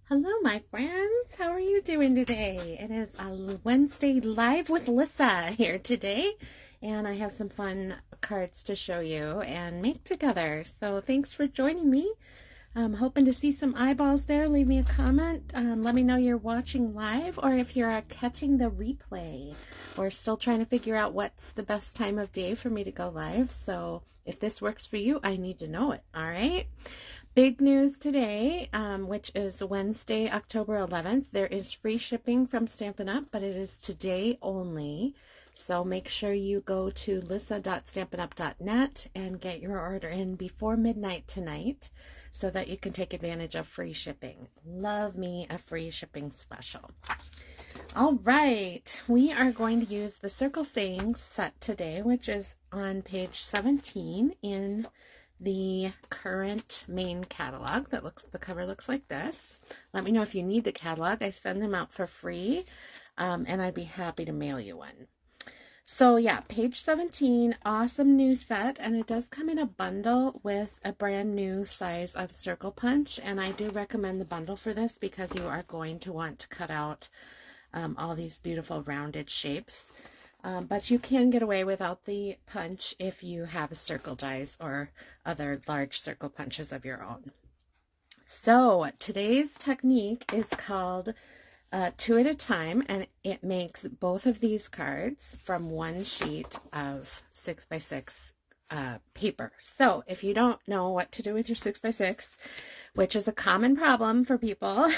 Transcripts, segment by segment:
Hello, my friends. How are you doing today? It is a Wednesday live with Lyssa here today, and I have some fun cards to show you and make together. So thanks for joining me. I'm hoping to see some eyeballs there. Leave me a comment. Let me know you're watching live or if you're catching the replay. We're still trying to figure out what's the best time of day for me to go live. So if this works for you, I need to know it. All right. Big news today, which is Wednesday, October 11th. There is free shipping from Stampin' Up, but it is today only. So make sure you go to lyssa.stampinup.net and get your order in before midnight tonight so that you can take advantage of free shipping. Love me a free shipping special. All right, we are going to use the Circle Sayings set today, which is on page 17 in the current main catalog. The cover looks like this. Let me know if you need the catalog. I send them out for free, and I'd be happy to mail you one. So yeah, page 17, awesome new set, and it does come in a bundle with a brand new size of circle punch, and I do recommend the bundle for this because you are going to want to cut out all these beautiful rounded shapes. But you can get away without the punch if you have circle dies or other large circle punches of your own. So today's technique is called two at a time, and it makes both of these cards from one sheet of 6x6 paper. So if you don't know what to do with your 6x6, which is a common problem for people,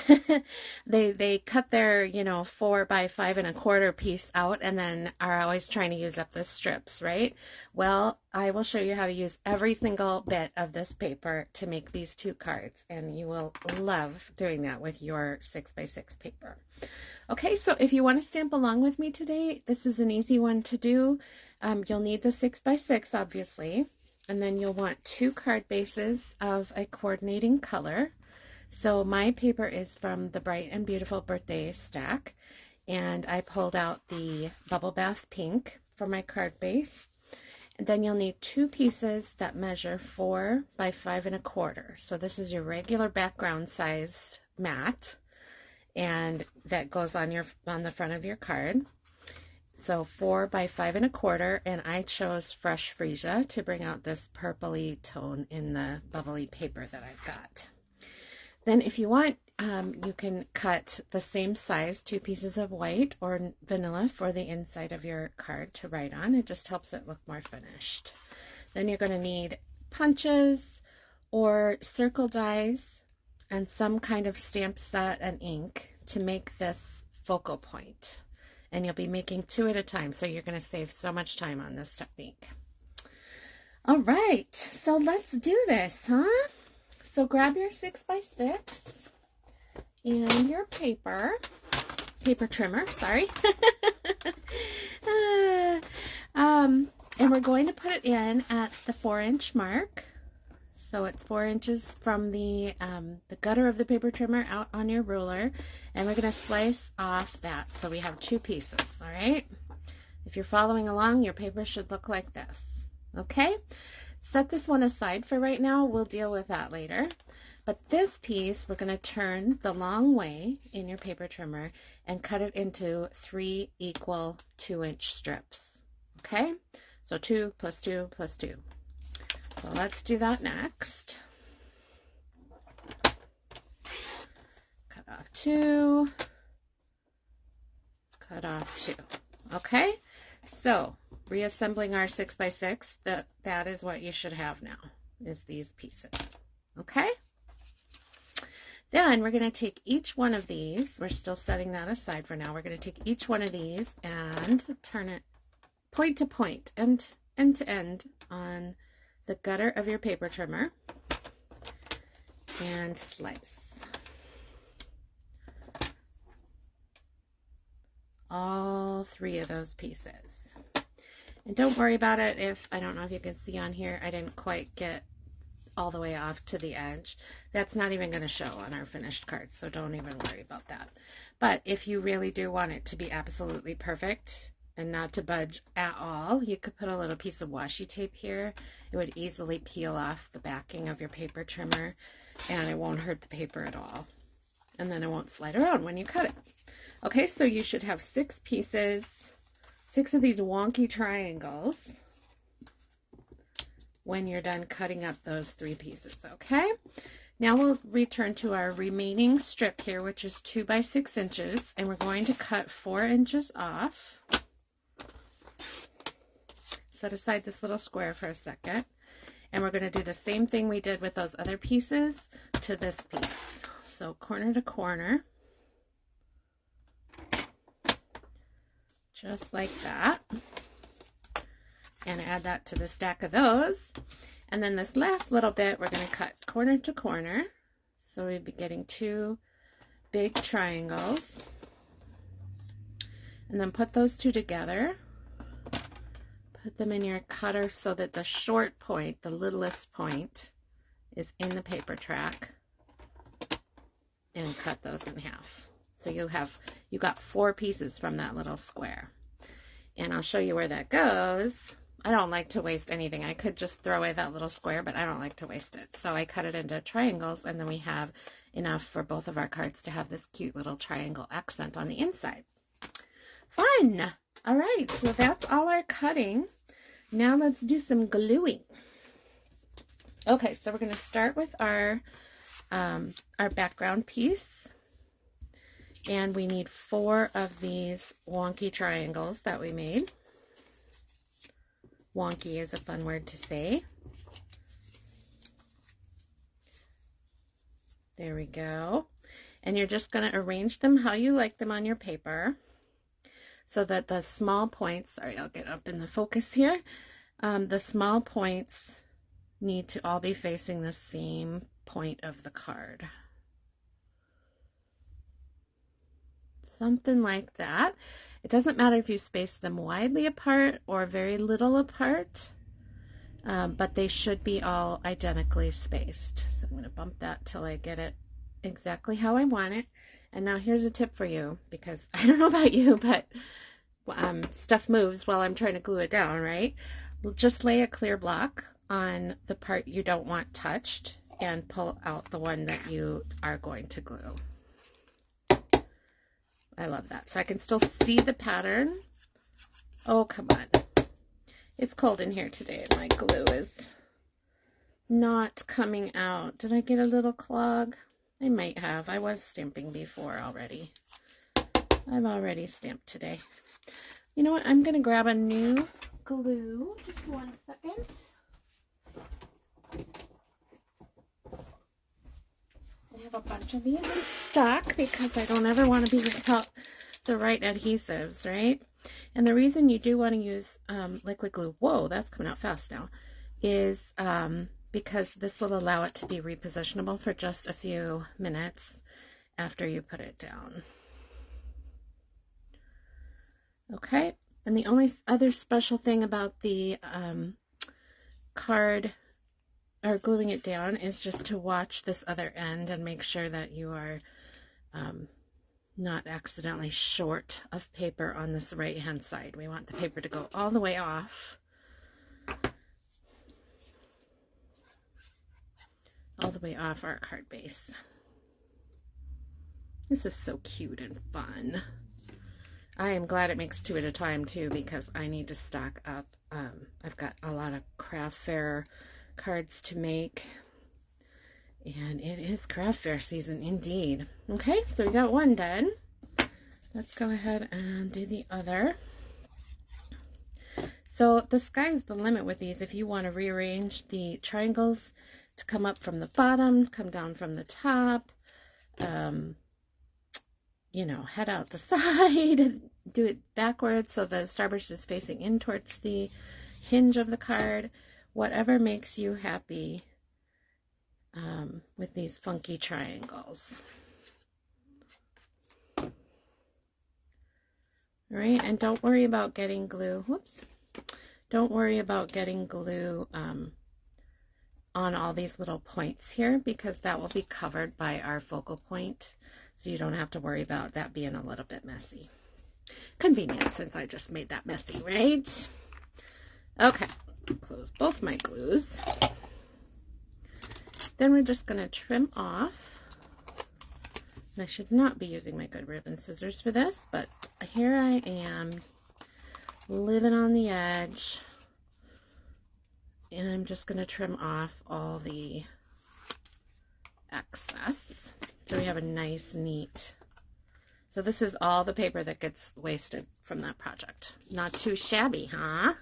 they cut their 4 by 5 1/4 piece out and then are always trying to use up the strips, right? Well, I will show you how to use every single bit of this paper to make these two cards, and you will love doing that with your 6x6 paper. Okay, so if you want to stamp along with me today, this is an easy one to do. You'll need the 6x6, obviously, and then you'll want 2 card bases of a coordinating color. So my paper is from the Bright and Beautiful Birthday stack, and I pulled out the Bubble Bath Pink for my card base. And then you'll need 2 pieces that measure 4 by 5 1/4. So this is your regular background sized mat, and that goes on the front of your card. So 4 by 5 1/4, and I chose Fresh Freesia to bring out this purpley tone in the bubbly paper that I've got. Then if you want, you can cut the same size 2 pieces of white or vanilla for the inside of your card to write on. It just helps it look more finished. Then you're going to need punches or circle dies and some kind of stamp set and ink to make this focal point. And you'll be making 2 at a time, so you're going to save so much time on this technique. All right, so let's do this, huh? So grab your 6x6 and your paper trimmer, sorry. And we're going to put it in at the 4-inch mark. So it's 4 inches from the gutter of the paper trimmer out on your ruler, and we're going to slice off that so we have 2 pieces. All right, if you're following along, your paper should look like this. Okay, set this one aside for right now. We'll deal with that later. But this piece we're going to turn the long way in your paper trimmer and cut it into 3 equal 2-inch strips. Okay, so 2 plus 2 plus 2. So let's do that next. Cut off 2. Cut off 2. Okay, so reassembling our 6x6, that is what you should have now, is these pieces. Okay, then we're going to take each one of these. We're still setting that aside for now. We're going to take each one of these and turn it point to point and end to end on the gutter of your paper trimmer and slice all 3 of those pieces. And don't worry about it if, I don't know if you can see on here, I didn't quite get all the way off to the edge. That's not even going to show on our finished cards, so don't even worry about that. But if you really do want it to be absolutely perfect and not to budge at all, you could put a little piece of washi tape here. It would easily peel off the backing of your paper trimmer, and it won't hurt the paper at all. and then it won't slide around when you cut it. Okay, so you should have 6 pieces, 6 of these wonky triangles when you're done cutting up those 3 pieces, okay? Now we'll return to our remaining strip here, which is 2 by 6 inches, and we're going to cut 4 inches off. Set aside this little square for a second, and we're going to do the same thing we did with those other pieces to this piece. So corner to corner, just like that, and add that to the stack of those. And then this last little bit, we're going to cut corner to corner. So we'd be getting 2 big triangles. And then put those 2 together. Put them in your cutter so that the short point, the littlest point, is in the paper track. And cut those in half. So you got 4 pieces from that little square. And I'll show you where that goes. I don't like to waste anything. I could just throw away that little square, but I don't like to waste it. So I cut it into triangles, and then we have enough for both of our cards to have this cute little triangle accent on the inside. Fun! All right, so that's all our cutting. Now let's do some gluing. Okay, so we're going to start with our background piece. And we need 4 of these wonky triangles that we made. Wonky is a fun word to say. There we go. And you're just going to arrange them how you like them on your paper so that the small points, sorry, I'll get up in the focus here. The small points need to all be facing the same point of the card. Something like that. It doesn't matter if you space them widely apart or very little apart, but they should be all identically spaced. So I'm going to bump that till I get it exactly how I want it. And now here's a tip for you, because I don't know about you, but stuff moves while I'm trying to glue it down, right? We'll just lay a clear block on the part you don't want touched and pull out the one that you are going to glue. I love that. So I can still see the pattern. Oh, come on. It's cold in here today and my glue is not coming out. Did I get a little clog? I might have. I was stamping before already. I've already stamped today. You know what? I'm going to grab a new glue. Just one second. I have a bunch of these in stock because I don't ever want to be without the right adhesives, right? And the reason you do want to use liquid glue, whoa, that's coming out fast now, is because this will allow it to be repositionable for just a few minutes after you put it down. Okay, and the only other special thing about the card or gluing it down is just to watch this other end and make sure that you are not accidentally short of paper on this right hand side. We want the paper to go all the way off. All the way off our card base. This is so cute and fun. I am glad it makes 2 at a time too, because I need to stock up. I've got a lot of craft fair cards to make, and it is craft fair season indeed. Okay, so we got one done. Let's go ahead and do the other. So the sky is the limit with these. If you want to rearrange the triangles to come up from the bottom, come down from the top, you know, head out the side, do it backwards so the starburst is facing in towards the hinge of the card. Whatever makes you happy with these funky triangles. All right, and don't worry about getting glue. Whoops. Don't worry about getting glue on all these little points here, because that will be covered by our focal point. So you don't have to worry about that being a little bit messy. Convenient, since I just made that messy, right? Okay. Close both my glues. Then we're just going to trim off And I should not be using my good ribbon scissors for this, but here I am, living on the edge. And I'm just going to trim off all the excess. So we have a nice, neat. So this is all the paper that gets wasted from that project. Not too shabby, huh?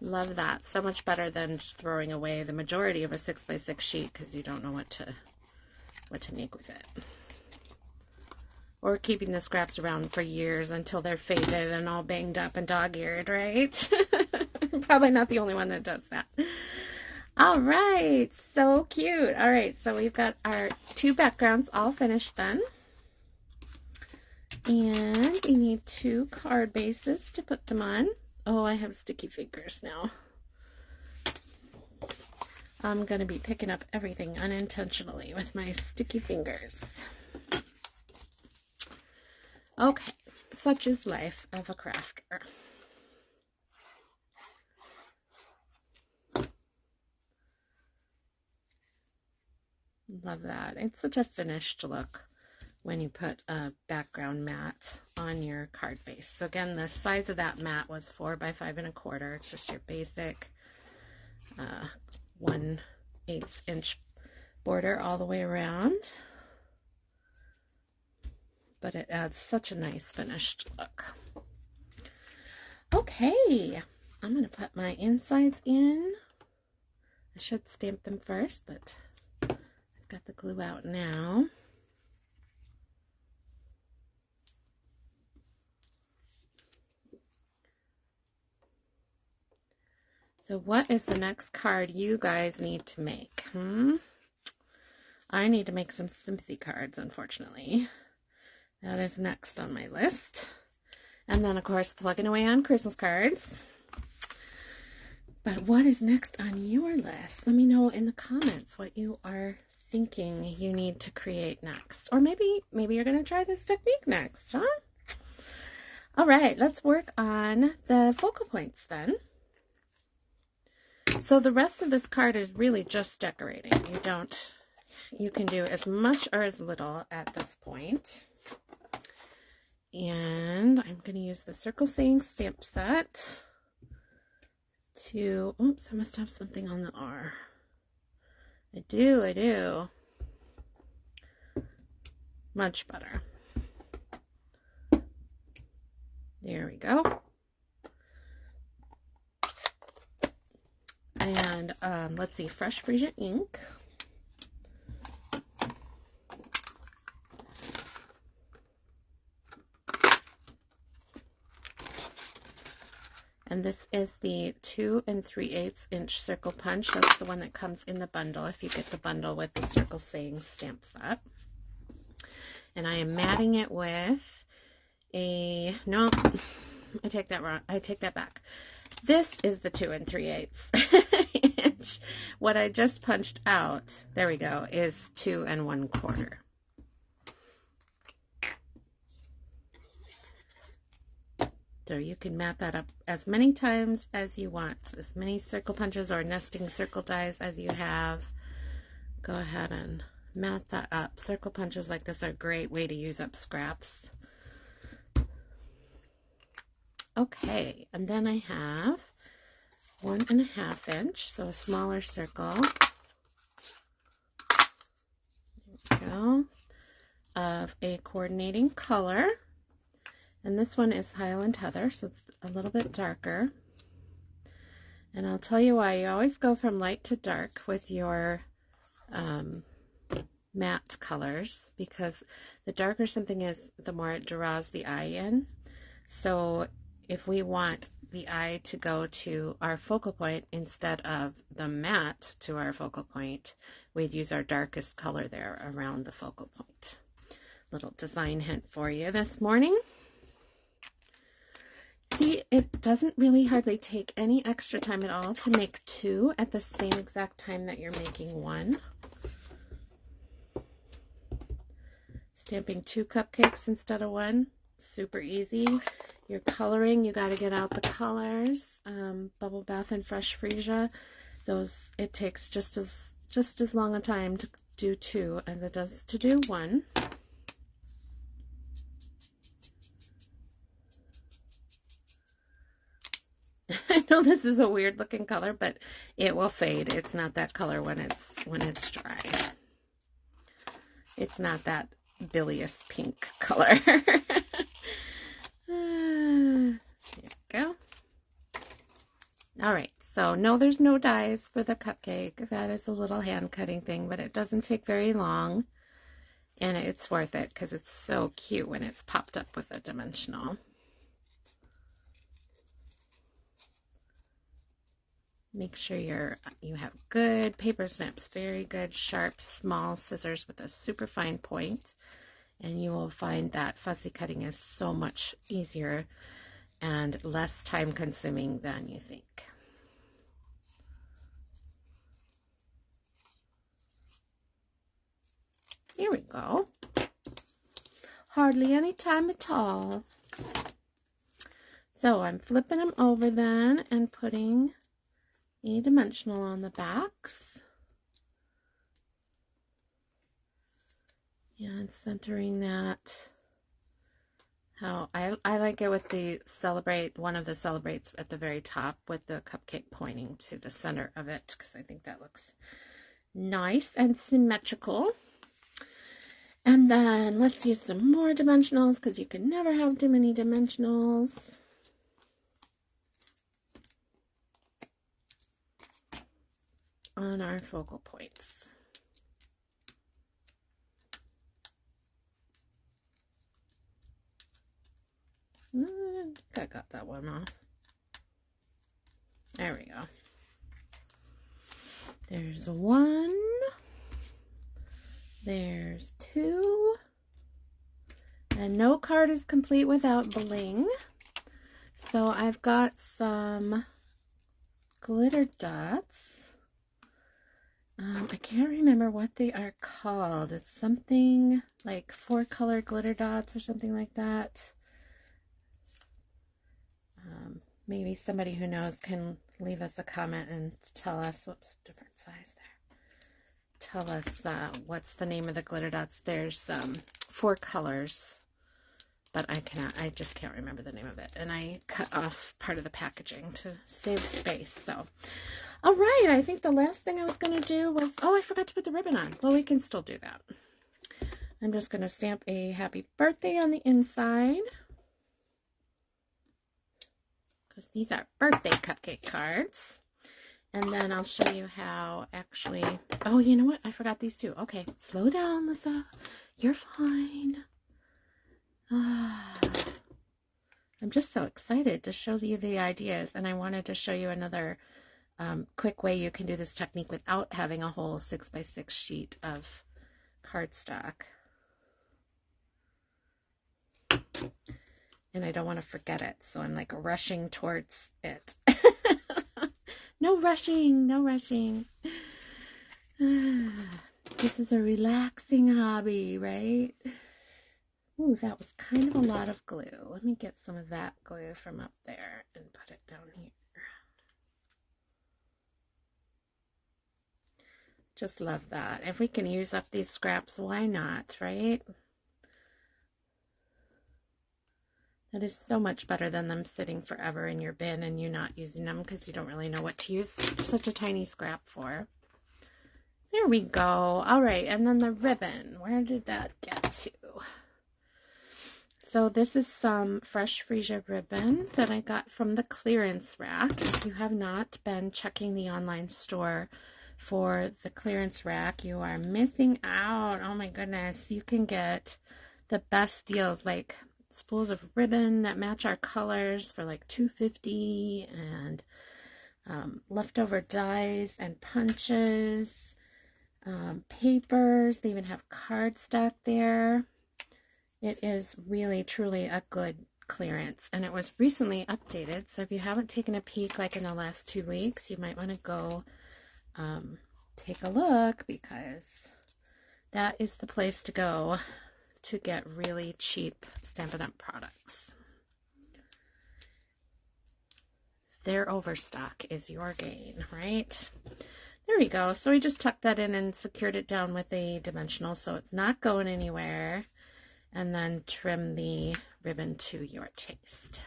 Love that. So much better than throwing away the majority of a 6x6 sheet because you don't know what to make with it. Or keeping the scraps around for years until they're faded and all banged up and dog-eared, right? Probably not the only one that does that. All right, so cute. All right, so we've got our 2 backgrounds all finished then. And we need 2 card bases to put them on. Oh, I have sticky fingers now. I'm going to be picking up everything unintentionally with my sticky fingers. Okay, such is life of a crafter. Love that. It's such a finished look when you put a background mat on your card base. So again, the size of that mat was 4 by 5 1/4. It's just your basic 1/8 inch border all the way around. But it adds such a nice finished look. Okay, I'm going to put my insides in. I should stamp them first, but I've got the glue out now. So what is the next card you guys need to make? I need to make some sympathy cards, unfortunately. That is next on my list. And then, of course, plugging away on Christmas cards. But what is next on your list? Let me know in the comments what you are thinking you need to create next. Or maybe you're going to try this technique next, huh? All right, let's work on the focal points then. So the rest of this card is really just decorating. You can do as much or as little at this point. And I'm going to use the Circle Saying stamp set to, oops, I must have something on the R. I do. Much better. There we go. And let's see, Fresh Freesia ink. And this is the 2 3/8 inch circle punch. That's the one that comes in the bundle if you get the bundle with the Circle Saying stamp set. And I am matting it with no, I take that wrong. I take that back. This is the 2 3/8 inch. What I just punched out, there we go, is 2 1/4. So you can mat that up as many times as you want, as many circle punches or nesting circle dies as you have. Go ahead and mat that up. Circle punches like this are a great way to use up scraps. Okay, and then I have 1 1/2 inch, so a smaller circle. There we go. Of a coordinating color. And this one is Highland Heather, so it's a little bit darker. And I'll tell you why. You always go from light to dark with your matte colors, because the darker something is, the more it draws the eye in. So if we want the eye to go to our focal point instead of the matte to our focal point, we'd use our darkest color there around the focal point. Little design hint for you this morning. See, it doesn't really hardly take any extra time at all to make 2 at the same exact time that you're making 1. Stamping 2 cupcakes instead of 1, super easy. Your coloring, you got to get out the colors. Bubble Bath and Fresh Freesia, those, it takes just as long a time to do 2 as it does to do 1. know this is a weird looking color, but it will fade. It's not that color when it's dry. It's not that bilious pink color. There we go. All right, so no, there's no dies for the cupcake. That is a little hand cutting thing, but it doesn't take very long. And it's worth it because it's so cute when it's popped up with a dimensional. Make sure you have good paper snips, very good, sharp, small scissors with a super fine point. And you will find that fussy cutting is so much easier and less time consuming than you think. Here we go. Hardly any time at all. So I'm flipping them over then and putting a dimensional on the backs. And centering that. How I like it with the celebrate, one of the celebrates at the very top with the cupcake pointing to the center of it, because I think that looks nice and symmetrical. And then let's use some more dimensionals because you can never have too many dimensionals. On our focal points. I got that one off. There we go. There's one. There's two. And no card is complete without bling. So I've got some glitter dots. I can't remember what they are called. It's something like 4-color glitter dots or something like that. Maybe somebody who knows can leave us a comment and tell us what's different size there. Tell us what's the name of the glitter dots. There's 4 colors, but I just can't remember the name of it. And I cut off part of the packaging to save space. So, all right, I think the last thing I was going to do was, oh, I forgot to put the ribbon on. Well, we can still do that. I'm just going to stamp a happy birthday on the inside. Because these are birthday cupcake cards. And then I'll show you how actually, oh, you know what? I forgot these two. Okay, slow down, Lyssa. You're fine. I'm just so excited to show you the ideas. And I wanted to show you another quick way you can do this technique without having a whole 6x6 sheet of cardstock. And I don't want to forget it, so I'm like rushing towards it. No rushing, no rushing. This is a relaxing hobby, right? Ooh, that was kind of a lot of glue. Let me get some of that glue from up there and put it down here. Just love that. If we can use up these scraps, why not, right? That is so much better than them sitting forever in your bin and you not using them because you don't really know what to use such a tiny scrap for. There we go. All right, and then the ribbon. Where did that get to? So this is some fresh freesia ribbon that I got from the clearance rack. If you have not been checking the online store for the clearance rack, you are missing out. Oh my goodness. You can get the best deals, like spools of ribbon that match our colors for like $2.50, and leftover dies and punches, papers. They even have cardstock there. It is really truly a good clearance, and it was recently updated, so if you haven't taken a peek like in the last 2 weeks, you might want to go take a look, because that is the place to go to get really cheap Stampin' Up! Products. Their overstock is your gain, right? There we go. So we just tucked that in and secured it down with a dimensional so it's not going anywhere. And then trim the ribbon to your taste.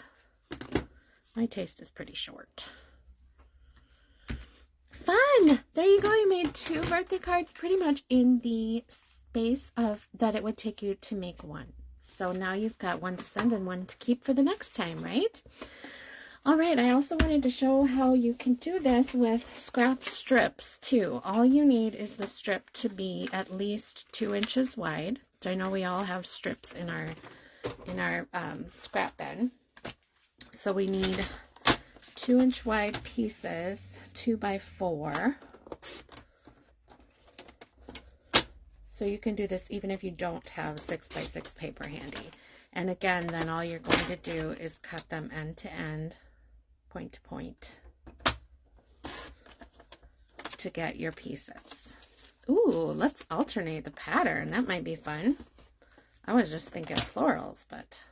My taste is pretty short. done! There you go. You made 2 birthday cards pretty much in the space of that it would take you to make one. So now you've got one to send and one to keep for the next time, right? All right, I also wanted to show how you can do this with scrap strips too. All you need is the strip to be at least 2 inches wide. So I know we all have strips in our scrap bin. So we need 2-inch wide pieces, 2 by 4. So you can do this even if you don't have 6 by 6 paper handy. And again, then all you're going to do is cut them end to end, point to point, to get your pieces. Ooh, let's alternate the pattern. That might be fun. I was just thinking florals, but...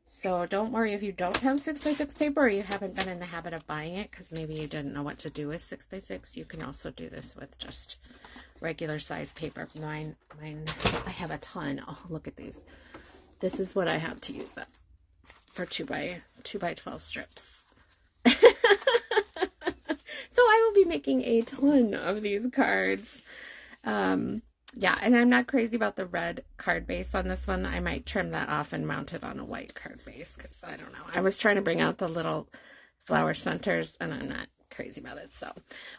So don't worry if you don't have 6 by 6 paper or you haven't been in the habit of buying it because maybe you didn't know what to do with 6 by 6. You can also do this with just regular size paper. Mine, I have a ton. Oh, look at these. This is what I have to use up for 2 by 12 strips. So I will be making a ton of these cards. Yeah, and I'm not crazy about the red card base on this one. I might trim that off and mount it on a white card base because I don't know. I was trying to bring out the little flower centers and I'm not crazy about it. So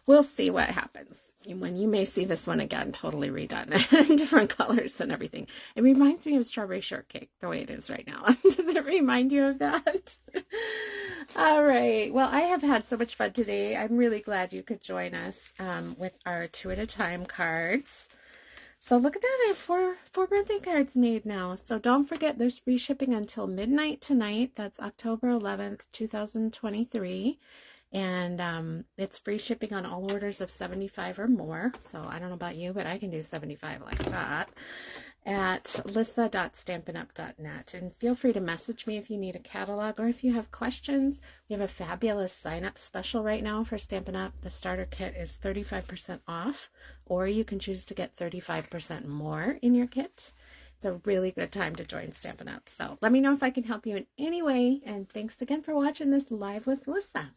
we'll see what happens. When you may see this one again, totally redone in different colors and everything. It reminds me of strawberry shortcake the way it is right now. Does it remind you of that? All right. Well, I have had so much fun today. I'm really glad you could join us with our 2 at a time cards. So look at that, I have four birthday cards made now. So don't forget, there's free shipping until midnight tonight. That's October 11th, 2023. And it's free shipping on all orders of 75 or more. So I don't know about you, but I can do 75 like that at lyssa.stampinup.net. And feel free to message me if you need a catalog or if you have questions. We have a fabulous sign-up special right now for Stampin' Up! The starter kit is 35% off, or you can choose to get 35% more in your kit. It's a really good time to join Stampin' Up! So let me know if I can help you in any way. And thanks again for watching this Live with Lyssa.